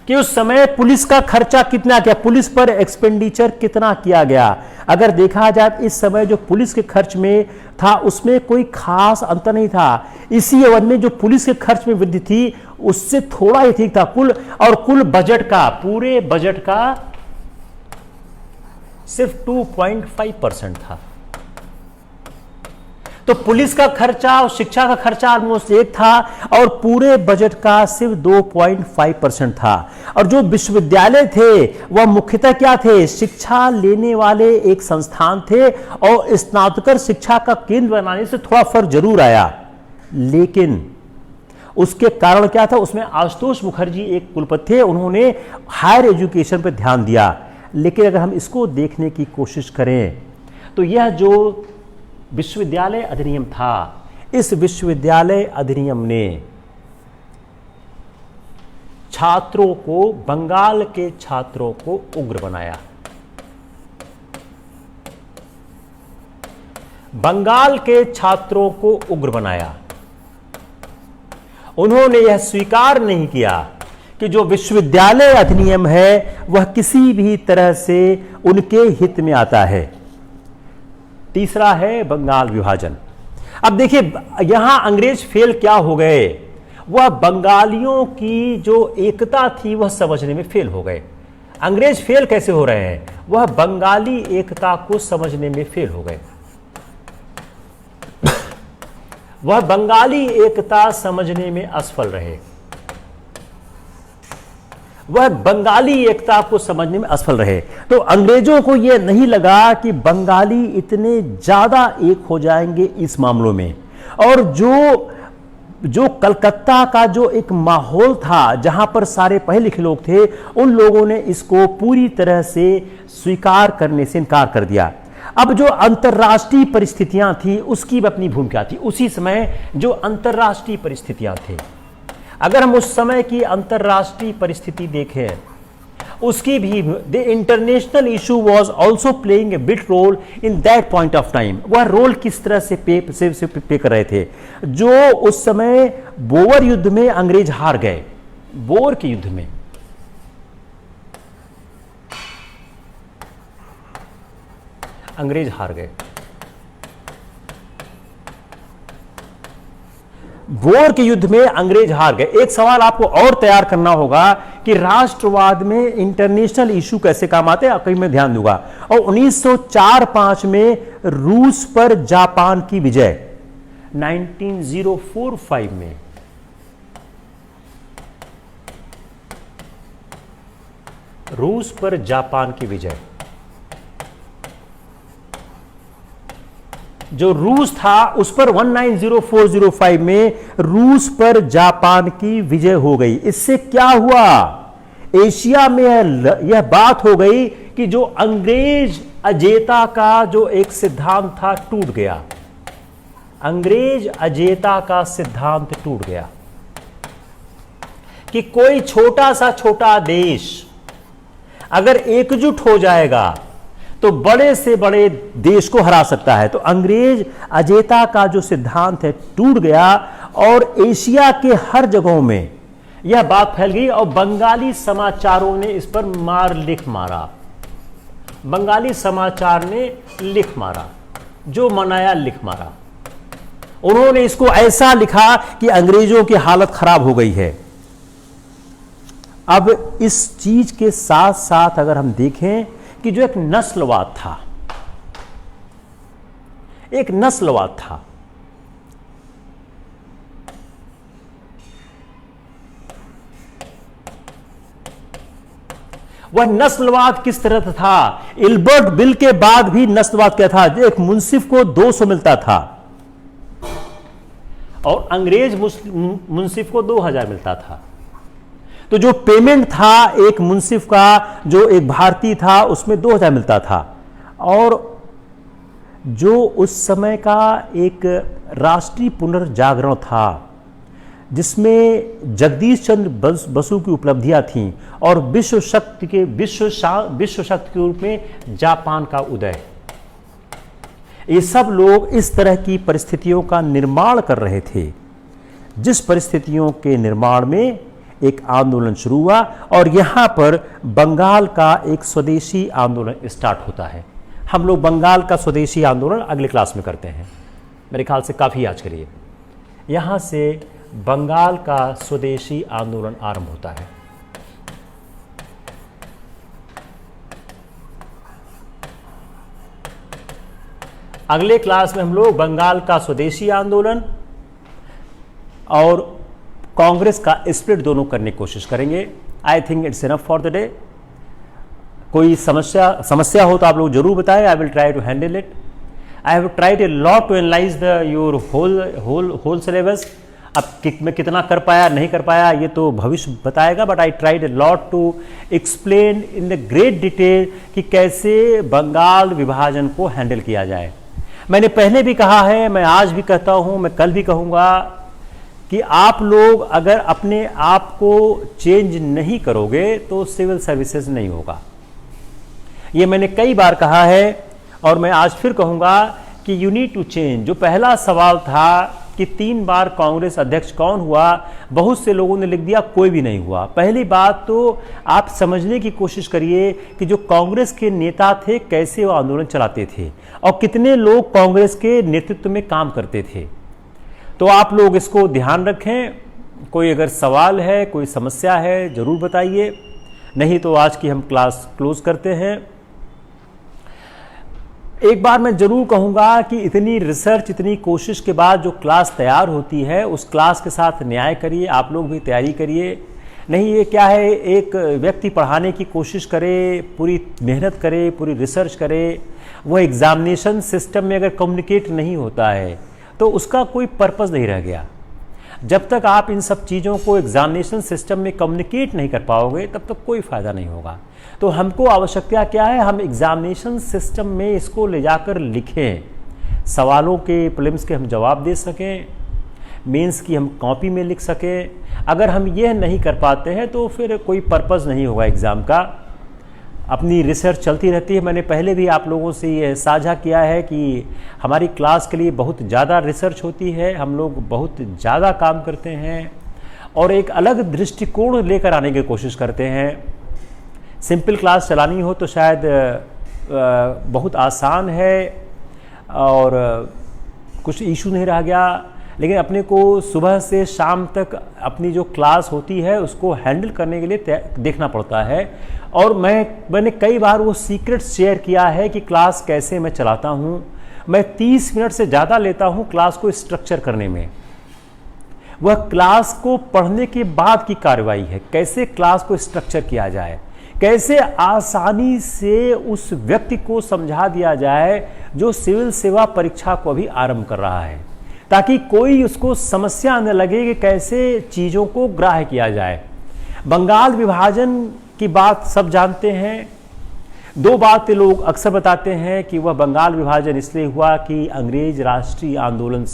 कि उस समय पुलिस का खर्चा कितना किया, पुलिस पर एक्सपेंडिचर कितना किया गया। अगर देखा जाए इस समय जो पुलिस के खर्च में था उसमें कोई खास अंतर नहीं था। इसी अवधि में जो पुलिस के खर्च में वृद्धि थी उससे थोड़ा ही ठीक था। कुल बजट का, पूरे बजट का सिर्फ 2.5% था। तो पुलिस का खर्चा और शिक्षा का खर्चा ऑलमोस्ट एक था और पूरे बजट का सिर्फ 2.5% था। और जो विश्वविद्यालय थे वह मुख्यतः क्या थे, शिक्षा लेने वाले एक संस्थान थे और स्नातकोत्तर शिक्षा का केंद्र बनाने से थोड़ा फर्क जरूर आया, लेकिन उसके कारण क्या था, उसमें आशुतोष मुखर्जी एक कुलपति थे, उन्होंने हायर एजुकेशन पर ध्यान दिया। लेकिन अगर हम इसको देखने की कोशिश करें तो यह जो विश्वविद्यालय अधिनियम था, इस विश्वविद्यालय अधिनियम ने छात्रों को, बंगाल के छात्रों को उग्र बनाया। बंगाल के छात्रों को उग्र बनाया। उन्होंने यह स्वीकार नहीं किया कि जो विश्वविद्यालय अधिनियम है वह किसी भी तरह से उनके हित में आता है। तीसरा है बंगाल विभाजन। अब देखिए यहां अंग्रेज फेल क्या हो गए, वह बंगालियों की जो एकता थी वह समझने में फेल हो गए। अंग्रेज फेल कैसे हो रहे हैं, वह बंगाली एकता को समझने में फेल हो गए। वह बंगाली एकता समझने में असफल रहे। वह बंगाली एकता को समझने में असफल रहे। तो अंग्रेजों को यह नहीं लगा कि बंगाली इतने ज्यादा एक हो जाएंगे इस मामलों में। और जो कलकत्ता का जो एक माहौल था जहां पर सारे पढ़े लिखे लोग थे, उन लोगों ने इसको पूरी तरह से स्वीकार करने से इनकार कर दिया। अब जो अंतर्राष्ट्रीय परिस्थितियां थी उसकी भी अपनी भूमिका थी। उसी समय जो अंतर्राष्ट्रीय परिस्थितियां थी, अगर हम उस समय की अंतर्राष्ट्रीय परिस्थिति देखें, उसकी भी the international issue was also playing a big role in that point of time. वह रोल किस तरह से पे कर रहे थे। जो उस समय बोअर युद्ध में अंग्रेज हार गए, बोअर के युद्ध में अंग्रेज हार गए। बोअर के युद्ध में अंग्रेज हार गए। एक सवाल आपको और तैयार करना होगा कि राष्ट्रवाद में इंटरनेशनल इशू कैसे काम आते हैं, कहीं मैं ध्यान दूंगा। और 1904-5 में रूस पर जापान की विजय, 1904-5 में रूस पर जापान की विजय। जो रूस था उस पर 1904-05 में रूस पर जापान की विजय हो गई। इससे क्या हुआ, एशिया में यह बात हो गई कि जो अंग्रेज अजेयता का जो एक सिद्धांत था टूट गया। अंग्रेज अजेयता का सिद्धांत टूट गया कि कोई छोटा सा देश अगर एकजुट हो जाएगा तो बड़े से बड़े देश को हरा सकता है। तो अंग्रेज अजेयता का जो सिद्धांत है टूट गया और एशिया के हर जगहों में यह बात फैल गई और बंगाली समाचारों ने इस पर लिख मारा। बंगाली समाचार ने लिख मारा, जो मनाया लिख मारा। उन्होंने इसको ऐसा लिखा कि अंग्रेजों की हालत खराब हो गई है। अब इस चीज के साथ साथ अगर हम देखें कि जो एक नस्लवाद था, एक नस्लवाद था, वह नस्लवाद किस तरह था। इल्बर्ट बिल के बाद भी नस्लवाद क्या था, जो एक मुंसिफ को 200 मिलता था और अंग्रेज मुंसिफ को 2000 मिलता था। तो जो पेमेंट था एक मुंसिफ का, जो एक भारतीय था, उसमें 2000 मिलता था। और जो उस समय का एक राष्ट्रीय पुनर्जागरण था जिसमें जगदीश चंद्र बसु की उपलब्धियां थीं और विश्व शक्ति के रूप में जापान का उदय, ये सब लोग इस तरह की परिस्थितियों का निर्माण कर रहे थे, जिस परिस्थितियों के निर्माण में एक आंदोलन शुरू हुआ। और यहां पर बंगाल का एक स्वदेशी आंदोलन स्टार्ट होता है। हम लोग बंगाल का स्वदेशी आंदोलन अगले क्लास में करते हैं, मेरे ख्याल से काफ़ी याद करिए। यहां से बंगाल का स्वदेशी आंदोलन आरंभ होता है। अगले क्लास में हम लोग बंगाल का स्वदेशी आंदोलन और कांग्रेस का स्प्लिट दोनों करने की कोशिश करेंगे। I think it's enough for the day. कोई समस्या हो तो आप लोग जरूर बताएं। I will try to handle it. I have tried a lot to analyse the your whole syllabus. अब मैं कितना कर पाया नहीं कर पाया ये तो भविष्य बताएगा, but I tried a lot to explain in the great detail कि कैसे बंगाल विभाजन को हैंडल किया जाए। मैंने पहले भी कहा है, मैं आज भी कहता हूं, मैं कल भी कहूंगा कि आप लोग अगर अपने आप को चेंज नहीं करोगे तो सिविल सर्विसेज नहीं होगा। ये मैंने कई बार कहा है और मैं आज फिर कहूंगा कि यू नीड टू चेंज। जो पहला सवाल था कि 3 बार कांग्रेस अध्यक्ष कौन हुआ, बहुत से लोगों ने लिख दिया कोई भी नहीं हुआ। पहली बात तो आप समझने की कोशिश करिए कि जो कांग्रेस के नेता थे कैसे वो आंदोलन चलाते थे और कितने लोग कांग्रेस के नेतृत्व में काम करते थे। तो आप लोग इसको ध्यान रखें। कोई अगर सवाल है, कोई समस्या है, जरूर बताइए, नहीं तो आज की हम क्लास क्लोज करते हैं। एक बार मैं जरूर कहूंगा कि इतनी रिसर्च, इतनी कोशिश के बाद जो क्लास तैयार होती है उस क्लास के साथ न्याय करिए, आप लोग भी तैयारी करिए। नहीं ये क्या है, एक व्यक्ति पढ़ाने की कोशिश करे, पूरी मेहनत करे, पूरी रिसर्च करे, वह एग्जामिनेशन सिस्टम में अगर कम्युनिकेट नहीं होता है तो उसका कोई पर्पस नहीं रह गया। जब तक आप इन सब चीज़ों को एग्जामिनेशन सिस्टम में कम्युनिकेट नहीं कर पाओगे तब तक कोई फ़ायदा नहीं होगा। तो हमको आवश्यकता क्या है, हम एग्जामिनेशन सिस्टम में इसको ले जाकर लिखें, सवालों के प्रीलिम्स के हम जवाब दे सकें, मेंस की हम कॉपी में लिख सकें। अगर हम यह नहीं कर पाते हैं तो फिर कोई पर्पस नहीं होगा एग्ज़ाम का। अपनी रिसर्च चलती रहती है। मैंने पहले भी आप लोगों से ये साझा किया है कि हमारी क्लास के लिए बहुत ज़्यादा रिसर्च होती है, हम लोग बहुत ज़्यादा काम करते हैं और एक अलग दृष्टिकोण लेकर आने की कोशिश करते हैं। सिंपल क्लास चलानी हो तो शायद बहुत आसान है और कुछ इशू नहीं रह गया, लेकिन अपने को सुबह से शाम तक अपनी जो क्लास होती है उसको हैंडल करने के लिए देखना पड़ता है। और मैंने कई बार वो सीक्रेट शेयर किया है कि क्लास कैसे मैं चलाता हूँ। मैं 30 मिनट से ज़्यादा लेता हूँ क्लास को स्ट्रक्चर करने में। वह क्लास को पढ़ने के बाद की कार्रवाई है, कैसे क्लास को स्ट्रक्चर किया जाए, कैसे आसानी से उस व्यक्ति को समझा दिया जाए जो सिविल सेवा परीक्षा को अभी आरंभ कर रहा है, ताकि कोई उसको समस्या न लगे कि कैसे चीज़ों को ग्राह्य किया जाए। बंगाल विभाजन की बात सब जानते हैं। 2 बातें लोग अक्सर बताते हैं कि वह बंगाल विभाजन इसलिए हुआ कि अंग्रेज राष्ट्रीय आंदोलन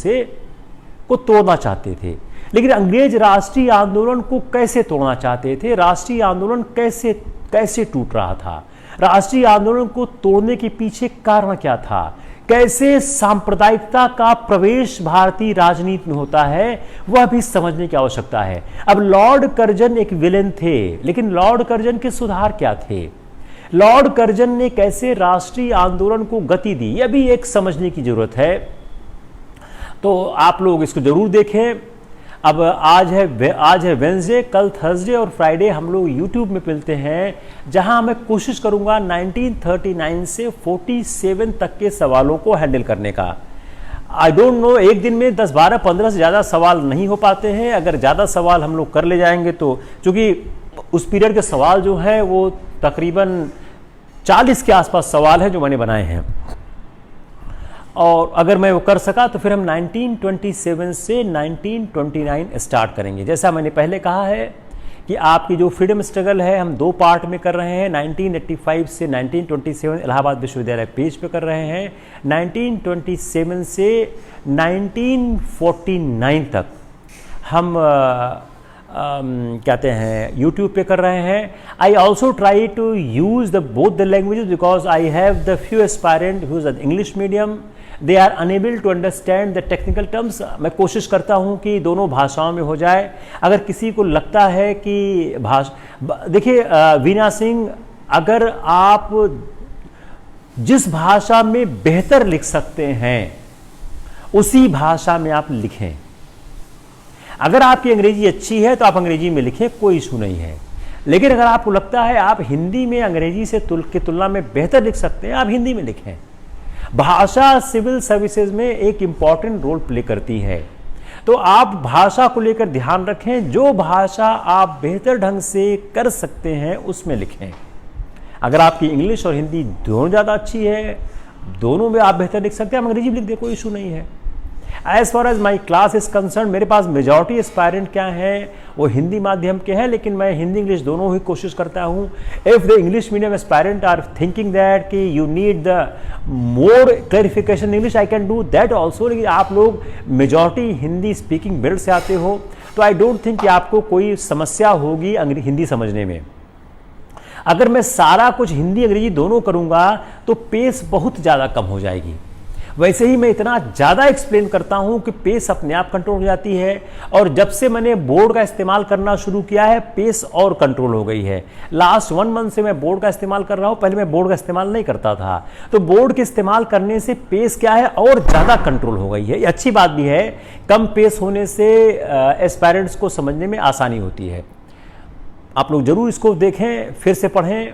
को तोड़ना चाहते थे। लेकिन अंग्रेज राष्ट्रीय आंदोलन को कैसे तोड़ना चाहते थे, राष्ट्रीय आंदोलन कैसे टूट रहा था, राष्ट्रीय आंदोलन को तोड़ने के पीछे कारण क्या था, कैसे सांप्रदायिकता का प्रवेश भारतीय राजनीति में होता है, वह भी समझने की आवश्यकता है। अब लॉर्ड कर्जन एक विलेन थे, लेकिन लॉर्ड कर्जन के सुधार क्या थे, लॉर्ड कर्जन ने कैसे राष्ट्रीय आंदोलन को गति दी, यह भी एक समझने की जरूरत है। तो आप लोग इसको जरूर देखें। अब आज है वेडनेसडे, कल थर्सडे और फ्राइडे हम लोग यूट्यूब में मिलते हैं, जहां मैं कोशिश करूंगा 1939 से 47 तक के सवालों को हैंडल करने का। आई डोंट नो, एक दिन में 10, 12, 15 से ज़्यादा सवाल नहीं हो पाते हैं। अगर ज़्यादा सवाल हम लोग कर ले जाएंगे तो, क्योंकि उस पीरियड के सवाल जो हैं वो तकरीबन 40 के आसपास सवाल हैं जो मैंने बनाए हैं, और अगर मैं वो कर सका तो फिर हम 1927 से 1929 स्टार्ट करेंगे। जैसा मैंने पहले कहा है कि आपकी जो फ्रीडम स्ट्रगल है हम 2 पार्ट में कर रहे हैं। 1985 से 1927 इलाहाबाद विश्वविद्यालय पेज पे कर रहे हैं, 1927 से 1949 तक हम कहते हैं यूट्यूब पे कर रहे हैं। I also try to use the both the languages because I have the few aspirant who is English medium, they are unable to understand the technical terms. मैं कोशिश करता हूं कि दोनों भाषाओं में हो जाए। अगर किसी को लगता है कि देखिए वीना सिंह, अगर आप जिस भाषा में बेहतर लिख सकते हैं उसी भाषा में आप लिखें। अगर आपकी अंग्रेजी अच्छी है तो आप अंग्रेजी में लिखें, कोई इशू नहीं है। लेकिन अगर आपको लगता है आप हिंदी में अंग्रेजी से की तुलना में बेहतर लिख सकते हैं, आप हिंदी में लिखें। भाषा सिविल सर्विसेज में एक इंपॉर्टेंट रोल प्ले करती है। तो आप भाषा को लेकर ध्यान रखें, जो भाषा आप बेहतर ढंग से कर सकते हैं उसमें लिखें। अगर आपकी इंग्लिश और हिंदी दोनों ज़्यादा अच्छी है, दोनों में आप बेहतर लिख सकते हैं, हम अंग्रेजी भी लिख दे, कोई इशू नहीं है। As far as my class is concerned, मेरे पास मेजॉरिटी एस्पायरेंट क्या है वो हिंदी माध्यम के हैं, लेकिन मैं हिंदी इंग्लिश दोनों ही कोशिश करता हूँ। If the English medium aspirant are thinking that कि you need the more clarification English, I can do that also. लेकिन आप लोग मेजॉरिटी हिंदी स्पीकिंग बेल्ट से आते हो, तो आई डोंट थिंक कि आपको कोई समस्या होगी हिंदी समझने में। अगर मैं सारा कुछ हिंदी अंग्रेजी दोनों करूंगा तो पेस बहुत ज़्यादा कम हो जाएगी। वैसे ही मैं इतना ज़्यादा एक्सप्लेन करता हूं कि पेस अपने आप कंट्रोल हो जाती है, और जब से मैंने बोर्ड का इस्तेमाल करना शुरू किया है पेस और कंट्रोल हो गई है। लास्ट 1 मंथ से मैं बोर्ड का इस्तेमाल कर रहा हूं, पहले मैं बोर्ड का इस्तेमाल नहीं करता था। तो बोर्ड के इस्तेमाल करने से पेस क्या है और ज़्यादा कंट्रोल हो गई है। ये अच्छी बात भी है, कम पेस होने से एस्पायरेंट्स को समझने में आसानी होती है। आप लोग जरूर इसको देखें, फिर से पढ़ें,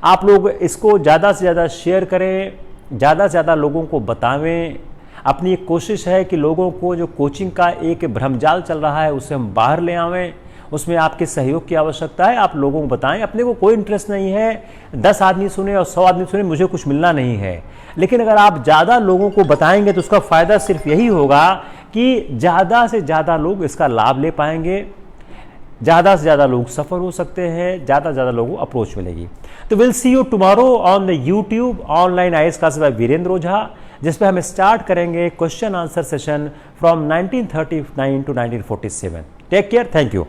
आप लोग इसको ज़्यादा से ज़्यादा शेयर करें, ज़्यादा से ज़्यादा लोगों को बतावें। अपनी एक कोशिश है कि लोगों को जो कोचिंग का एक भ्रमजाल चल रहा है उससे हम बाहर ले आवें। उसमें आपके सहयोग की आवश्यकता है, आप लोगों को बताएं। अपने को कोई इंटरेस्ट नहीं है 10 आदमी सुने और 100 आदमी सुने, मुझे कुछ मिलना नहीं है। लेकिन अगर आप ज़्यादा लोगों को बताएंगे तो उसका फ़ायदा सिर्फ यही होगा कि ज़्यादा से ज़्यादा लोग इसका लाभ ले पाएंगे, ज़्यादा से ज़्यादा लोग सफ़र हो सकते हैं, ज़्यादा से ज़्यादा लोगों को अप्रोच मिलेगी। तो will see you tomorrow on the YouTube online IAS classes by Virendra Ojha, जिसपे हम स्टार्ट करेंगे question answer session from 1939 to 1947। Take care, thank you.